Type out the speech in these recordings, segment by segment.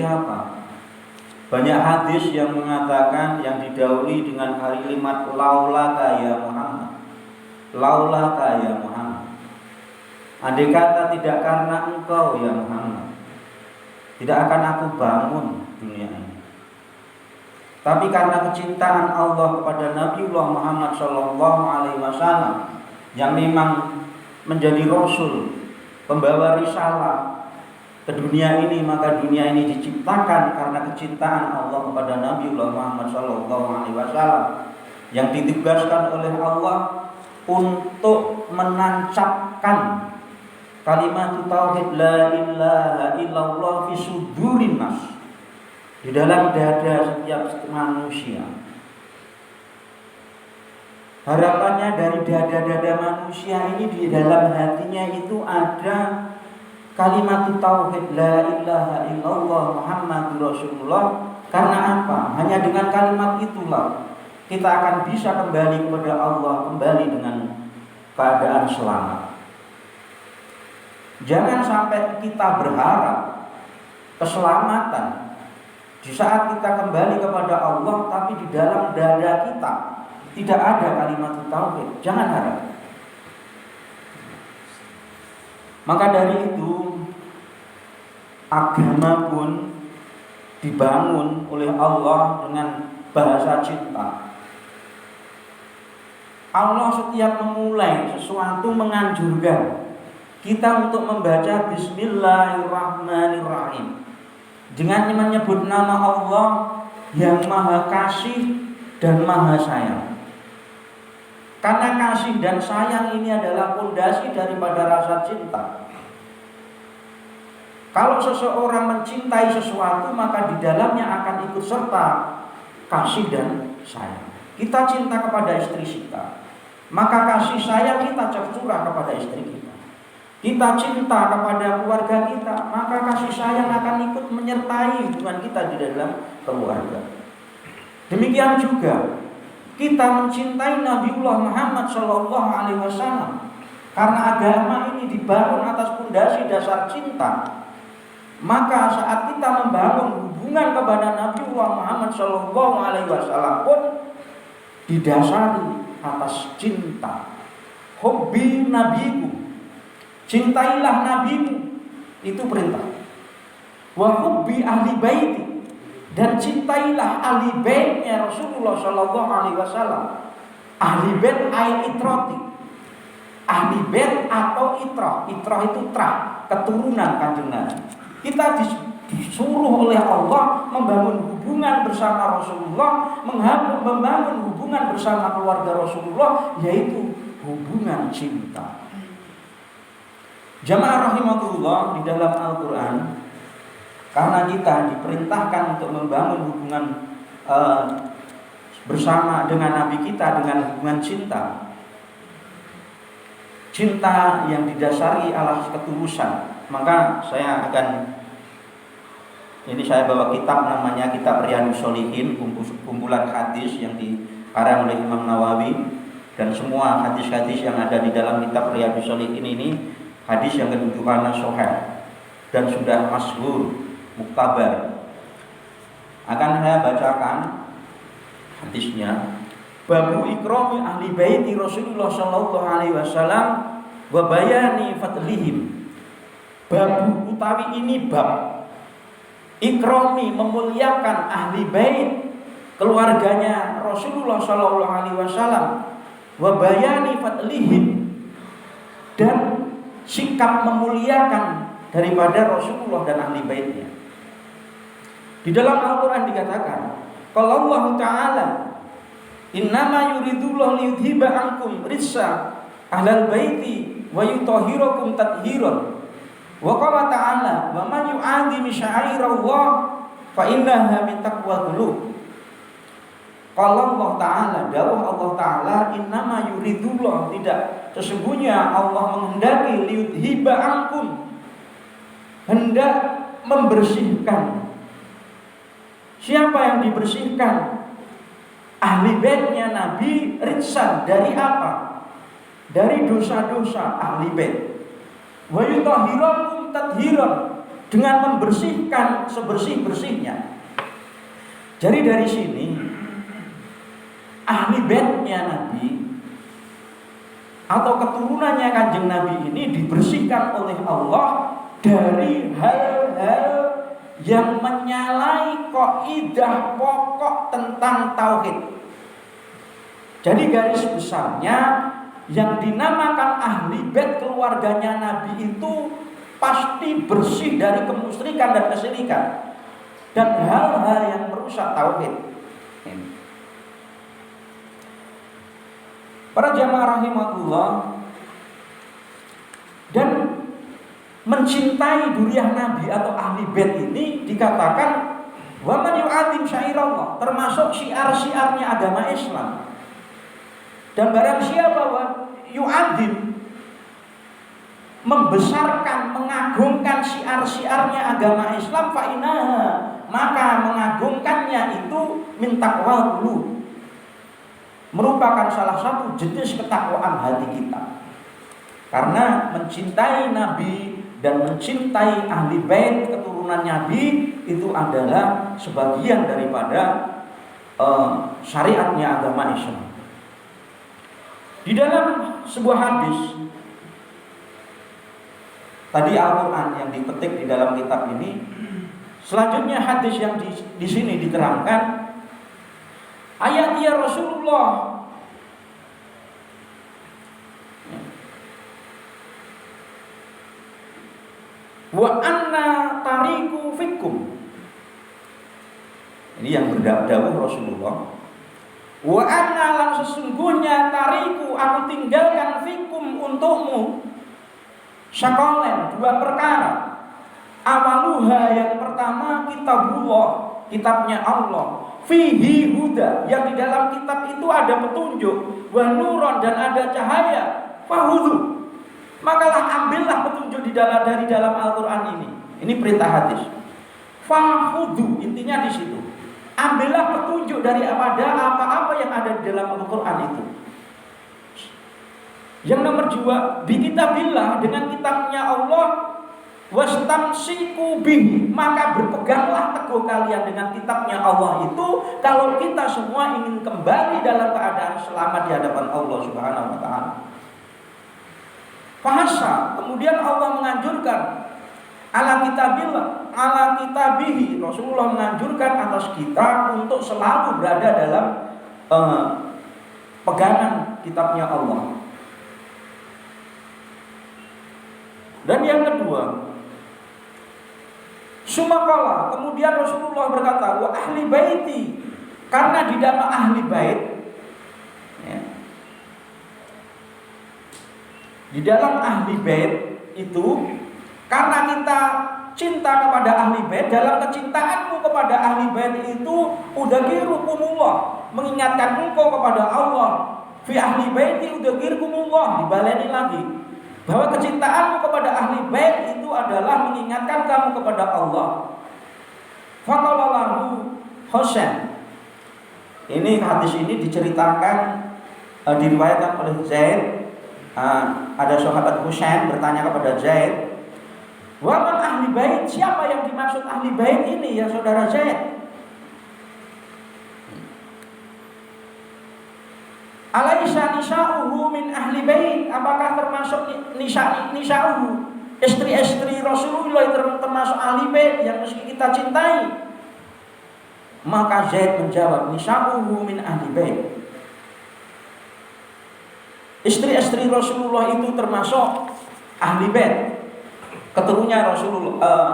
siapa? Banyak hadis yang mengatakan, yang didahului dengan kalimat laulaka ya Muhammad, laulaka ya Muhammad. Andai kata tidak karena engkau ya Muhammad, tidak akan aku bangun dunia ini. Tapi karena kecintaan Allah kepada Nabiullah Muhammad SAW, yang memang menjadi Rasul, pembawa risalah ke dunia ini, maka dunia ini diciptakan karena kecintaan Allah kepada Nabiullah Muhammad SAW, yang ditugaskan oleh Allah untuk menancapkan kalimat tauhid la ilaha illallah fi sudurin nas, di dalam dada setiap manusia. Harapannya dari dada-dada manusia ini, di dalam hatinya itu ada kalimat tauhid la ilaha illallah Muhammadur Rasulullah. Karena apa? Hanya dengan kalimat itulah kita akan bisa kembali kepada Allah, kembali dengan keadaan selamat. Jangan sampai kita berharap keselamatan di saat kita kembali kepada Allah, tapi di dalam dada kita tidak ada kalimat tauhid. Jangan harap. Maka dari itu, agama pun dibangun oleh Allah dengan bahasa cinta. Allah setiap memulai sesuatu menganjurkan kita untuk membaca Bismillahirrahmanirrahim, dengan menyebut nama Allah yang Maha Kasih dan Maha Sayang. Karena kasih dan sayang ini adalah pondasi daripada rasa cinta. Kalau seseorang mencintai sesuatu, maka di dalamnya akan ikut serta kasih dan sayang. Kita cinta kepada istri kita, maka kasih sayang kita tercurah kepada istri kita. Kita cinta kepada keluarga kita, maka kasih sayang akan ikut menyertai hubungan kita di dalam keluarga. Demikian juga kita mencintai Nabiullah Muhammad SAW, karena agama ini dibangun atas pondasi dasar cinta. Maka saat kita membangun hubungan kepada Nabiullah Muhammad SAW pun didasari atas cinta. Hubbi nabiku, cintailah nabimu, itu perintah. Wa hubbi ahli baiti, dan cintailah ahli baitnya Rasulullah SAW. Ahli bait ay itrati, ahli bait atau itrah. Itrah itu trah, keturunan Kanjeng Nabi. Kita disuruh oleh Allah membangun hubungan bersama Rasulullah, membangun hubungan bersama keluarga Rasulullah, yaitu hubungan cinta. Jamaah rahimakumullah, di dalam Al-Quran, karena kita diperintahkan untuk membangun hubungan bersama dengan Nabi kita dengan hubungan cinta, cinta yang didasari atas ketulusan. Maka saya bawa kitab namanya Kitab Riyadhus Shalihin, kumpulan hadis yang dikarang oleh Imam Nawawi, dan semua hadis-hadis yang ada di dalam Kitab Riyadhus Shalihin ini hadis yang kedudukannya sahih dan sudah masyhur, muktabar. Akan saya bacakan hadisnya. Babu ikrami ahli baiti Rasulullah sallallahu alaihi wasallam wa bayani fadlihim. Babu utawi ini bab ikrami, memuliakan ahli bait, keluarganya Rasulullah sallallahu alaihi wasallam, wa bayani fadlihim, dan sikap memuliakan daripada Rasulullah dan ahli baitnya. Di dalam Al-Quran dikatakan, kalau Allah Ta'ala innama yuridullah liyudhiba ankum rizsa ahlal baiti wa yutahhirakum tatheeran. Wa qala ta'ala wa man yu'adzim sya'airallah fa innaha min taqwa qulub. Kalau Allah Ta'ala, dawuh Allah Ta'ala, innama yuridullah, tidak, sesungguhnya Allah menghendaki liyudhiba ankum, hendak membersihkan. Siapa yang dibersihkan? Ahli baitnya Nabi, ritsan, dari apa? Dari dosa-dosa ahli bait. Wa yutahhirakum tatheeran, dengan membersihkan sebersih-bersihnya. Jadi dari sini ahli baitnya Nabi atau keturunannya Kanjeng Nabi ini dibersihkan oleh Allah dari hal-hal yang menyalahi kaidah pokok tentang tauhid. Jadi garis besarnya yang dinamakan ahli bait keluarganya Nabi itu pasti bersih dari kemusyrikan dan kesyirikan dan hal-hal yang merusak tauhid. Para jamaah rahimahullah, dan mencintai duriyah Nabi atau ahli bait ini dikatakan wa man yu'adzim syairallah, termasuk syiar-syiarnya agama Islam. Dan barang siapa yu'adzim, membesarkan, mengagungkan syiar-syiarnya agama Islam, fa'inaha, maka mengagungkannya itu min taqwal qulub, merupakan salah satu jenis ketakwaan hati kita. Karena mencintai Nabi dan mencintai ahli bait keturunan Nabi itu adalah sebagian daripada syariatnya agama Islam. Di dalam sebuah hadis, tadi Al-Quran yang dipetik di dalam kitab ini, selanjutnya hadis yang di sini diterangkan, ayat ya Rasulullah, wa anna tariku fikum. Ini yang berdawuh Rasulullah. Wa anna lan sesungguhnya tariku aku tinggalkan fikum untukmu syaqalan, dua perkara. Awaluha, yang pertama kitabullah, kitabnya Allah. Fihi huda, yang di dalam kitab itu ada petunjuk. Wa nuron, dan ada cahaya. Fahudu, makalah ambillah petunjuk dari dalam Al-Quran ini. Ini perintah hadis. Fahudu, intinya di situ. Ambillah petunjuk dari apa-apa yang ada di dalam Al-Quran itu. Yang nomor 2, bi kitabillah, dengan kitabnya Allah. Wastamsiku bihi, maka berpeganglah teguh kalian dengan kitabnya Allah itu, kalau kita semua ingin kembali dalam keadaan selamat di hadapan Allah Subhanahu wa taala. Fahasa, kemudian Allah menganjurkan ala kitabillah, ala kitabihi, Rasulullah menganjurkan atas kita untuk selalu berada dalam pegangan kitabnya Allah. Dan yang kedua, sumakala, kemudian Rasulullah berkata, wa ahli baiti, karena di dalam ahli bait, ya, di dalam ahli bait itu, karena kita cinta kepada ahli bait, dalam kecintaanmu kepada ahli bait itu, udzakirukumullah, mengingatkan engkau kepada Allah. Fi ahli baiti udzakirukumullah, dibaleni lagi, bahwa kecintaanmu kepada ahli bait itu adalah mengingatkan kamu kepada Allah. Faqala lahu Husain. Ini hadis ini diceritakan, diriwayatkan oleh Zaid. Ada sahabat Husain bertanya kepada Zaid, wa man ahli bait, siapa yang dimaksud ahli bait ini ya saudara Zaid? Alaisa nisa'uhu min ahli bait, apakah termasuk nisa'uhu, istri-istri Rasulullah termasuk ahli bait yang mesti kita cintai? Maka Zaid menjawab, nisa'uhu min ahli bait, istri-istri Rasulullah itu termasuk ahli bait, keturunannya Rasulullah,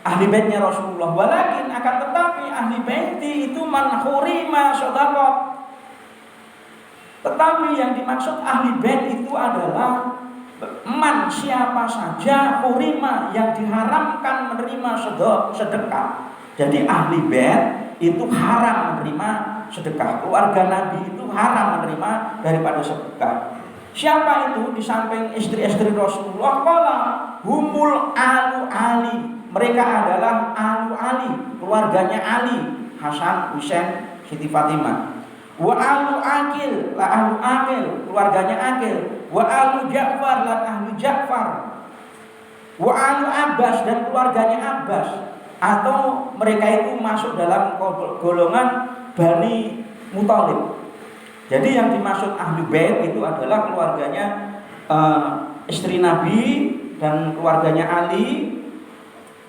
ahli baitnya Rasulullah. Walakin, akan tetapi ahli bait itu man hurima shadaqah, tetapi yang dimaksud ahli bait itu adalah man, siapa saja, hurima, yang diharamkan menerima sedekah. Jadi ahli bait itu haram menerima sedekah. Keluarga Nabi itu haram menerima daripada sedekah. Siapa itu di samping istri-istri Rasulullah? Qala humul alu Ali, mereka adalah alu Ali, keluarganya Ali, Hasan, Husain, Siti Fatimah. Wa alu Aqil, la ahlu Aqil, keluarganya Aqil. Wa alu Ja'far, la ahlu Ja'far. Wa alu Abbas, dan keluarganya Abbas, atau mereka itu masuk dalam golongan Bani Muthalib. Jadi yang dimaksud ahli bait itu adalah keluarganya istri Nabi dan keluarganya Ali,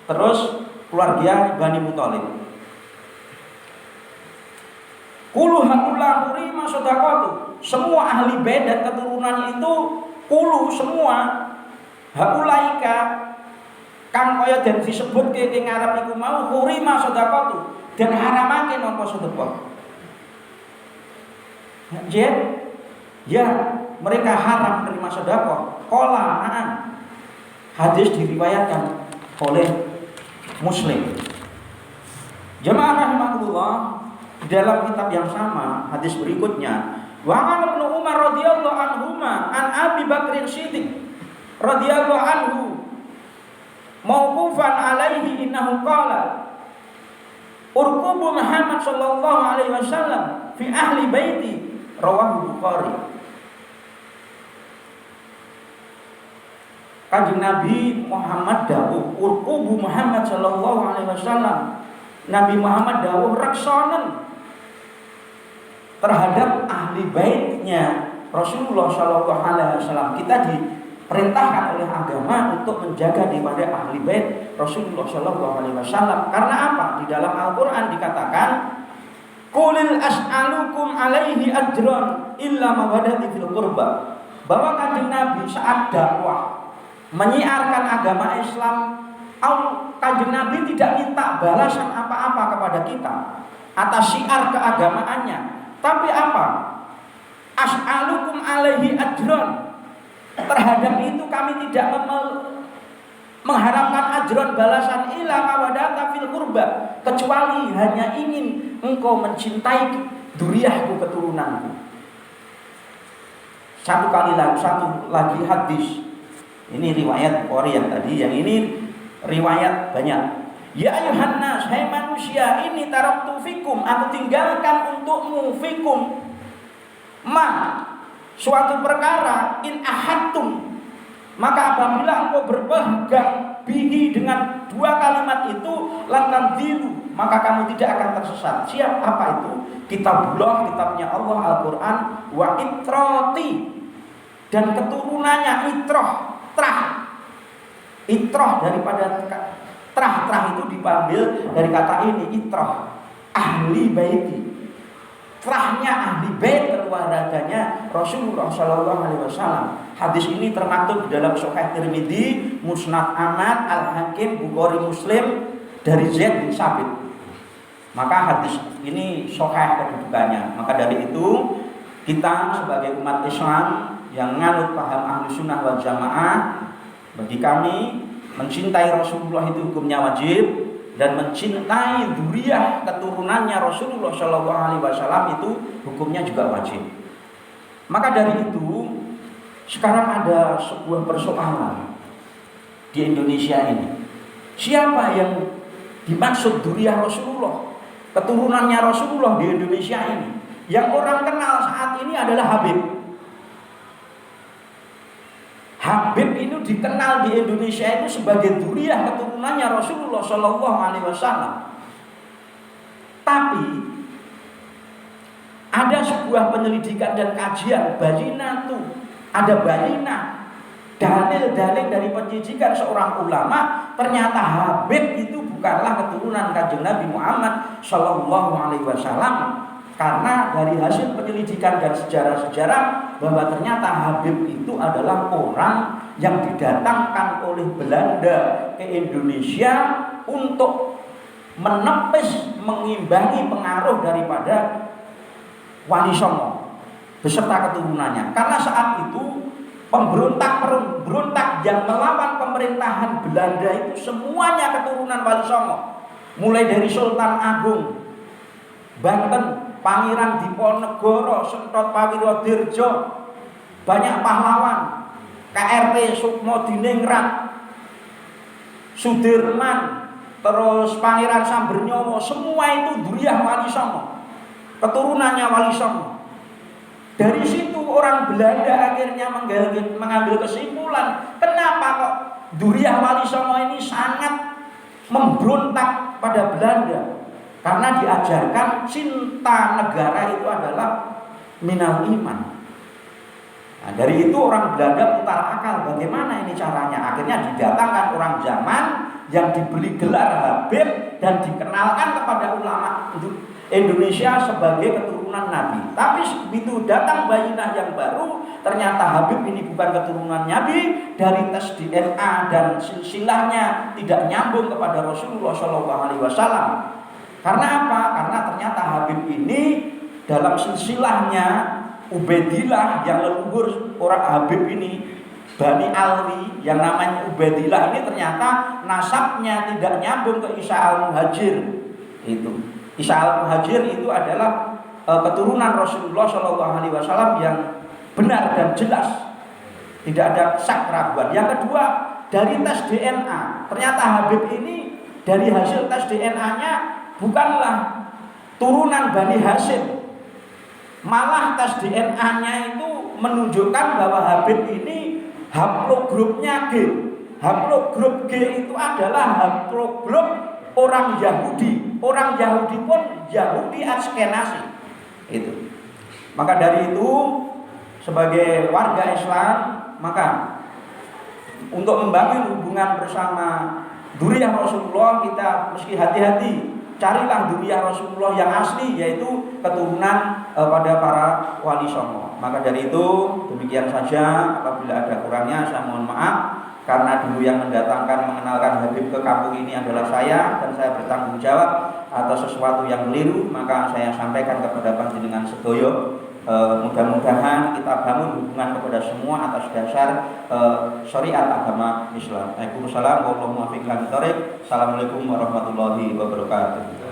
terus keluarga Bani Muthalib. Kulu haula hurima shadaqatu. Semua ahli bait dan keturunan itu kulu semua haulaika kang kaya den disebut ke ngarep iku mau hurima shadaqatu, dan haramake napa sedekah. Ya, mereka haram menerima sedekah. Qala na'am. Hadis diriwayatkan oleh Muslim. Jemaah rahimakumullah, di dalam kitab yang sama, hadis berikutnya, wa an Ibnu Umar radhiyallahu anhuma an Abi Bakrin Siddiq radhiyallahu anhu mauqufan alaihi innahu qala urqubu Muhammad sallallahu alaihi wasallam fi ahli baiti, rawahu Bukhari. Kanjeng Nabi Muhammad dawuh urqubu Muhammad sallallahu alaihi wasallam, Nabi Muhammad dawuh reksonen terhadap ahli baitnya Rasulullah sallallahu alaihi wasallam. Kita diperintahkan oleh agama untuk menjaga daripada ahli bait Rasulullah sallallahu alaihi wasallam. Karena apa? Di dalam Al-Qur'an dikatakan qulil as'alukum alaihi ajran illa mawadati fil qurba. Bahwa kanjeng Nabi saat dakwah menyiarkan agama Islam, kanjeng Nabi tidak minta balasan apa-apa kepada kita atas syiar keagamaannya. Tapi apa? As'alukum alaihi ajran. Terhadap itu kami tidak mengharapkan ajran balasan illa mawadata fil qurba, kecuali hanya ingin engkau mencintai dzurriyyahku, keturunanku. Satu lagi hadis. Ini riwayat Bukhari yang tadi, yang ini riwayat banyak. Ya ayuhan nas, hai manusia, ini taraktu fikum, aku tinggalkan untukmu fikum ma, suatu perkara, in ahadtum, maka apabila engkau berpegang bihi dengan dua kalimat itu, lantan dilu, maka kamu tidak akan tersesat. Siap apa itu? Kitabullah, kitabnya Allah Al-Quran, wa itrati, dan keturunannya itroh, itroh daripada trah itu diambil dari kata ini, itroh, ahli baiti. Trahnya ahli bait, keluarganya Rasulullah sallallahu alaihi wasallam. Hadis ini termaktub di dalam Sahih Tirmidzi, Musnad Ahmad, Al-Hakim, Bukhari, Muslim dari Zaid bin Sabit. Maka hadis ini sahih kedudukannya. Maka dari itu kita sebagai umat Islam yang nganut paham ahli sunnah wal jamaah, bagi kami mencintai Rasulullah itu hukumnya wajib, dan mencintai dzurriyyah keturunannya Rasulullah Shallallahu Alaihi Wasallam itu hukumnya juga wajib. Maka dari itu sekarang ada sebuah persoalan di Indonesia ini. Siapa yang dimaksud dzurriyyah Rasulullah, keturunannya Rasulullah di Indonesia ini? Yang orang kenal saat ini adalah Habib. Habib ini dikenal di Indonesia itu sebagai dzurriyyah keturunannya Rasulullah Shallallahu Alaihi Wasallam. Tapi ada sebuah penyelidikan dan kajian bayinah tuh, ada bayinah, dalil-dalil dari penyidikan seorang ulama, ternyata Habib itu bukanlah keturunan kanjeng Nabi Muhammad Shallallahu Alaihi Wasallam. Karena dari hasil penyelidikan dan sejarah-sejarah bahwa ternyata Habib itu adalah orang yang didatangkan oleh Belanda ke Indonesia untuk menepis, mengimbangi pengaruh daripada Wali Songo beserta keturunannya. Karena saat itu pemberontak yang melawan pemerintahan Belanda itu semuanya keturunan Wali Songo. Mulai dari Sultan Agung Banten, Pangeran Diponegoro, Sentot Pawirodirjo, banyak pahlawan, KRT Sukmo Diningrat, Sudirman, terus Pangeran Sambernyowo, semua itu dzurriyyah Wali Songo, keturunannya Wali Songo. Dari situ orang Belanda akhirnya mengambil kesimpulan, kenapa kok Duriyah Wali Songo ini sangat memberontak pada Belanda karena diajarkan cinta negara itu adalah minal iman. Nah, dari itu orang Belanda putar akal, bagaimana ini caranya? Akhirnya didatangkan orang zaman yang diberi gelar Habib dan dikenalkan kepada ulama Indonesia sebagai keturunan Nabi. Tapi begitu datang bayinah yang baru, ternyata Habib ini bukan keturunan Nabi. Dari tes DNA dan silsilahnya tidak nyambung kepada Rasulullah SAW. Karena apa? Karena ternyata Habib ini dalam silsilahnya Ubaidillah yang leluhur orang Habib ini Bani Alwi yang namanya Ubaidillah ini ternyata nasabnya tidak nyambung ke Isa al-Muhajir. Itu Isa al-Muhajir itu adalah keturunan Rasulullah SAW yang benar dan jelas, tidak ada syak keraguan. Yang kedua, dari tes DNA ternyata Habib ini dari hasil tes DNA-nya bukanlah turunan Bani Hashim. Malah tes DNA-nya itu menunjukkan bahwa Habib ini haplogrupnya G. Haplogrup G itu adalah haplogrup orang Yahudi. Orang Yahudi pun Yahudi Askenazi. Itu. Maka dari itu sebagai warga Islam, maka untuk membangun hubungan bersama Duriyah Rasulullah kita mesti hati-hati. Carilah Duriyah Rasulullah yang asli, yaitu keturunan pada para wali songo. Maka dari itu demikian saja. Apabila ada kurangnya saya mohon maaf, karena dulu yang mendatangkan mengenalkan Habib ke kampung ini adalah saya, dan saya bertanggung jawab atas sesuatu yang keliru, maka saya sampaikan kepada panjenengan sedoyo. Mudah-mudahan kita bangun hubungan kepada semua atas dasar syariat agama Islam. Assalamualaikum warahmatullahi wabarakatuh.